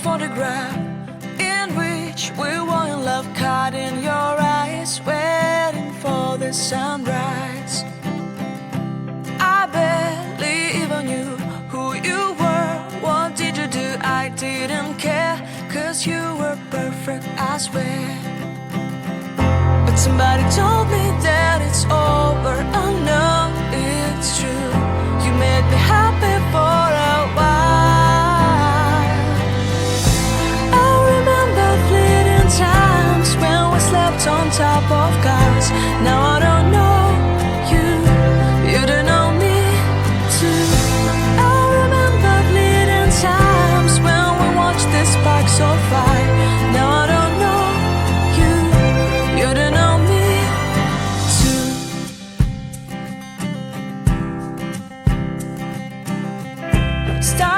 photograph in which we were in love, caught in your eyes, waiting for the sunrise. I barely even knew who you were. What did you do? I didn't care, 'cause you were perfect, I swear. But somebody told me that it's over. Oh no, it's true. You made me happy for a while. I remember fleeting times when we slept on top of cars. Now I don't know you, you don't know me too. I remember fleeting times when we watched the sparks of fire. Now I don't know you, you don't know me too. Start